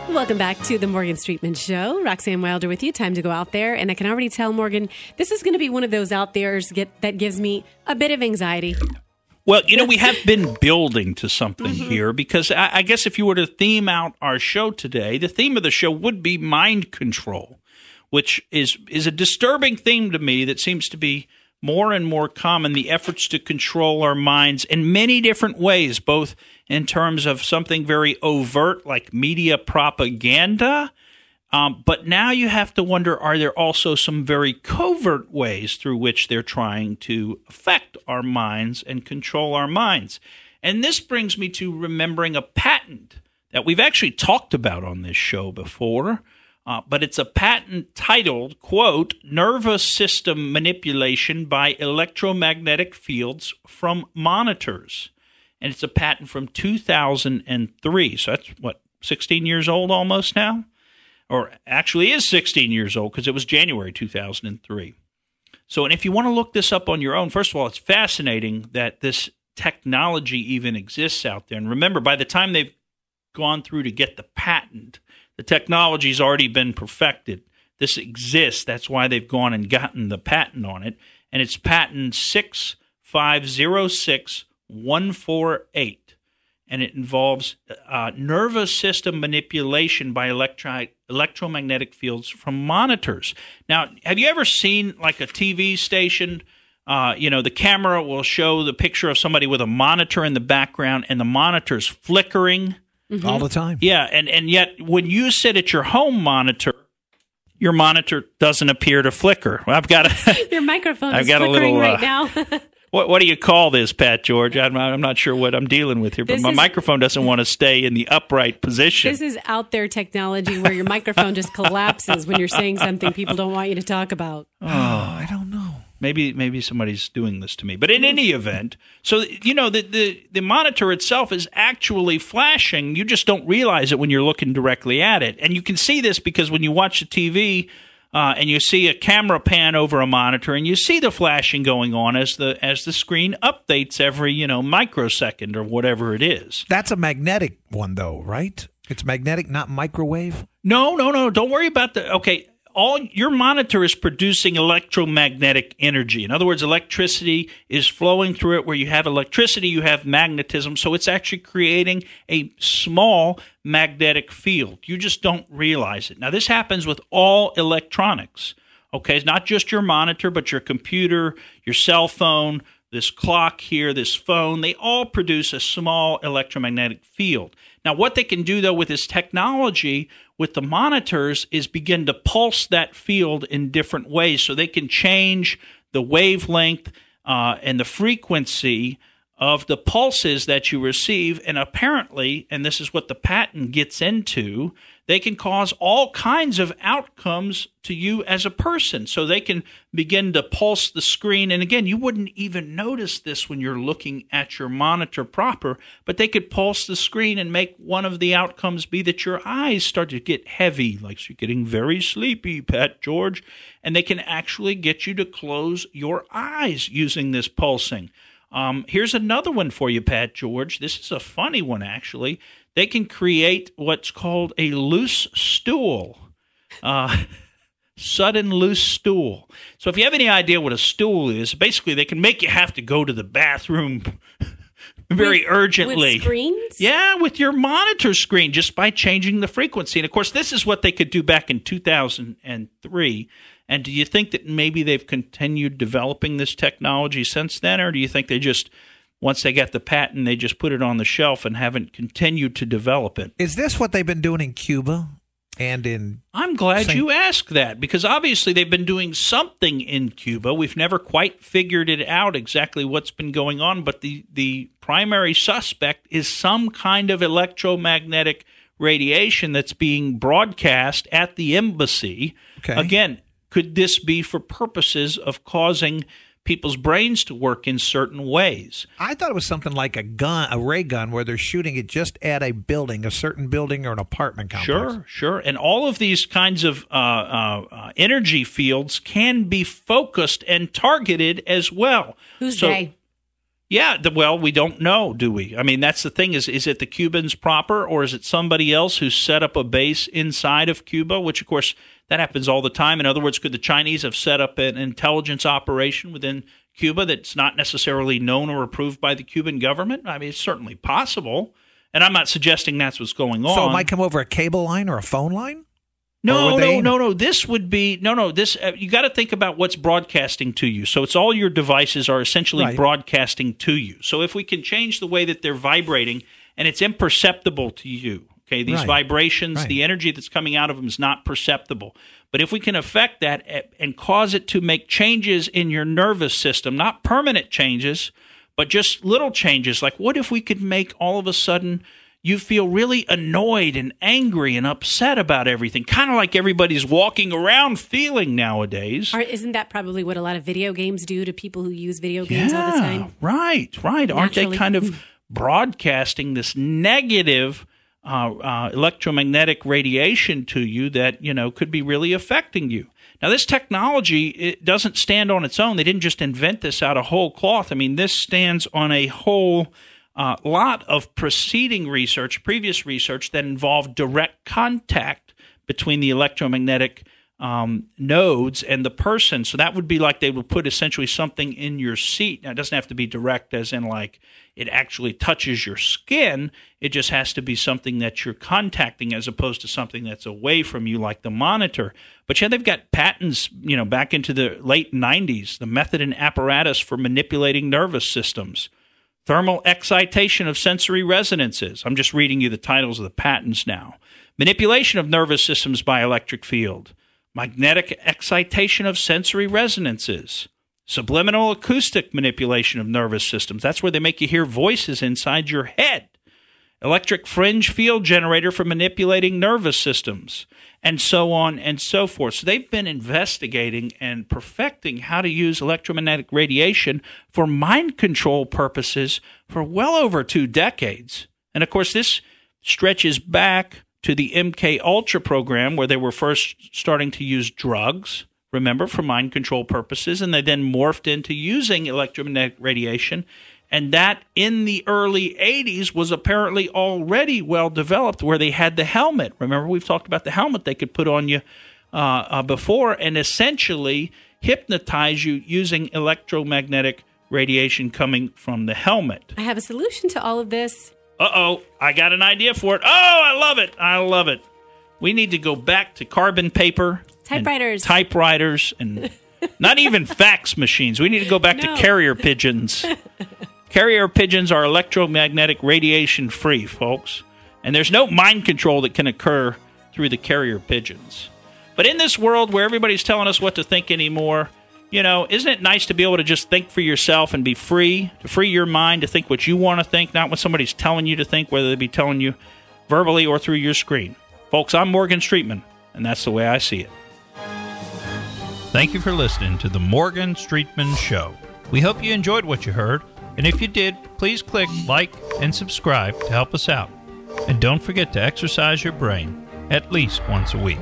Welcome back to the Morgan Streetman Show. Roxanne Wilder with you. Time to go out there. And I can already tell, Morgan, this is going to be one of those out there's that gives me a bit of anxiety. Well, we have been building to something here because I guess if you were to theme out our show today, the theme of the show would be mind control, which is a disturbing theme to me that seems to be more and more common, the efforts to control our minds in many different ways, both in terms of something very overt like media propaganda, but now you have to wonder, are there also some very covert ways through which they're trying to affect our minds and control our minds? And this brings me to remembering a patent that we've actually talked about on this show before, but it's a patent titled, quote, Nervous System Manipulation by Electromagnetic Fields from Monitors. And it's a patent from 2003. So that's, 16 years old almost now? Or actually is 16 years old because it was January 2003. So, and if you want to look this up on your own, first of all, it's fascinating that this technology even exists out there. And remember, by the time they've gone through to get the patent, the technology's already been perfected. This exists. That's why they've gone and gotten the patent on it. And it's patent 6506148. And it involves nervous system manipulation by electromagnetic fields from monitors. Now, have you ever seen like a TV station? The camera will show the picture of somebody with a monitor in the background and the monitor's flickering. All the time. Yeah, and yet when you sit at your home monitor, your monitor doesn't appear to flicker. Well, I've got your microphone is flickering right now. What do you call this, Pat George? I'm not sure what I'm dealing with here, but my microphone doesn't want to stay in the upright position. This is out there technology where your microphone just collapses when you're saying something people don't want you to talk about. Oh, I don't know. Maybe somebody's doing this to me. But in any event, so, the monitor itself is actually flashing. You just don't realize it when you're looking directly at it. And you can see this because when you watch the TV and you see a camera pan over a monitor and you see the flashing going on as the screen updates every, microsecond or whatever it is. That's a magnetic one, though, right? It's magnetic, not microwave? No. Don't worry about the – okay. Your monitor is producing electromagnetic energy. In other words, electricity is flowing through it. Where you have electricity, you have magnetism. So it's actually creating a small magnetic field. You just don't realize it. Now, this happens with all electronics. Okay, it's not just your monitor, but your computer, your cell phone, this clock here, this phone. They all produce a small electromagnetic field. Now, what they can do, though, with this technology with the monitors is begin to pulse that field in different ways. So they can change the wavelength and the frequency of the pulses that you receive. And apparently, and this is what the patent gets into, they can cause all kinds of outcomes to you as a person. So they can begin to pulse the screen. And again, you wouldn't even notice this when you're looking at your monitor proper, but they could pulse the screen and make one of the outcomes be that your eyes start to get heavy, like you're getting very sleepy, Pat George. And they can actually get you to close your eyes using this pulsing. Here's another one for you, Pat George. This is a funny one, actually. They can create what's called a loose stool, sudden loose stool. So if you have any idea what a stool is, basically they can make you have to go to the bathroom very urgently. With screens? Yeah, with your monitor screen, just by changing the frequency. And, of course, this is what they could do back in 2003. And do you think that maybe they've continued developing this technology since then, or do you think they just, once they got the patent, they just put it on the shelf and haven't continued to develop it? Is this what they've been doing in Cuba and in... I'm glad you asked that, because obviously they've been doing something in Cuba. We've never quite figured it out exactly what's been going on, but the primary suspect is some kind of electromagnetic radiation that's being broadcast at the embassy. Okay. Again, could this be for purposes of causing people's brains to work in certain ways? I thought it was something like a gun, a ray gun, where they're shooting it just at a building, a certain building or an apartment complex. Sure. And all of these kinds of energy fields can be focused and targeted as well. Who's they? Yeah, well, we don't know, do we? I mean, that's the thing. Is it the Cubans proper, or is it somebody else who set up a base inside of Cuba, which, of course, that happens all the time. In other words, could the Chinese have set up an intelligence operation within Cuba that's not necessarily known or approved by the Cuban government? I mean, it's certainly possible, and I'm not suggesting that's what's going on. So it might come over a cable line or a phone line? No. This would be This you got to think about what's broadcasting to you. So it's all your devices are essentially broadcasting to you. So if we can change the way that they're vibrating, and it's imperceptible to you, okay, these vibrations, the energy that's coming out of them is not perceptible. But if we can affect that and cause it to make changes in your nervous system, not permanent changes, but just little changes, like what if we could make all of a sudden you feel really annoyed and angry and upset about everything, kind of like everybody's walking around feeling nowadays. Isn't that probably what a lot of video games do to people who use video games all the time? Right. Aren't they kind of broadcasting this negative electromagnetic radiation to you that, could be really affecting you? Now, this technology, it doesn't stand on its own. They didn't just invent this out of whole cloth. I mean, this stands on a whole lot of preceding research, previous research that involved direct contact between the electromagnetic nodes and the person. So that would be like they would put essentially something in your seat. Now, it doesn't have to be direct as in like it actually touches your skin. It just has to be something that you're contacting as opposed to something that's away from you like the monitor. But yeah, they've got patents, back into the late 90s, the method and apparatus for manipulating nervous systems. Thermal excitation of sensory resonances. I'm just reading you the titles of the patents now. Manipulation of nervous systems by electric field. Magnetic excitation of sensory resonances. Subliminal acoustic manipulation of nervous systems. That's where they make you hear voices inside your head. Electric fringe field generator for manipulating nervous systems, and so on and so forth. So they've been investigating and perfecting how to use electromagnetic radiation for mind control purposes for well over 2 decades. And of course, this stretches back to the MK Ultra program where they were first starting to use drugs, remember, for mind control purposes, and they then morphed into using electromagnetic radiation. And that in the early 80s was apparently already well developed where they had the helmet. Remember, we've talked about the helmet they could put on you before and essentially hypnotize you using electromagnetic radiation coming from the helmet. I have a solution to all of this. Uh-oh, I got an idea for it. Oh, I love it. We need to go back to carbon paper. Typewriters and not even fax machines. We need to go back to carrier pigeons. Carrier pigeons are electromagnetic radiation free, folks. And there's no mind control that can occur through the carrier pigeons. But in this world where everybody's telling us what to think anymore, isn't it nice to be able to just think for yourself and be free, to free your mind to think what you want to think, not what somebody's telling you to think, whether they be telling you verbally or through your screen. Folks, I'm Morgan Streetman, and that's the way I see it. Thank you for listening to the Morgan Streetman Show. We hope you enjoyed what you heard. And if you did, please click like and subscribe to help us out. And don't forget to exercise your brain at least once a week.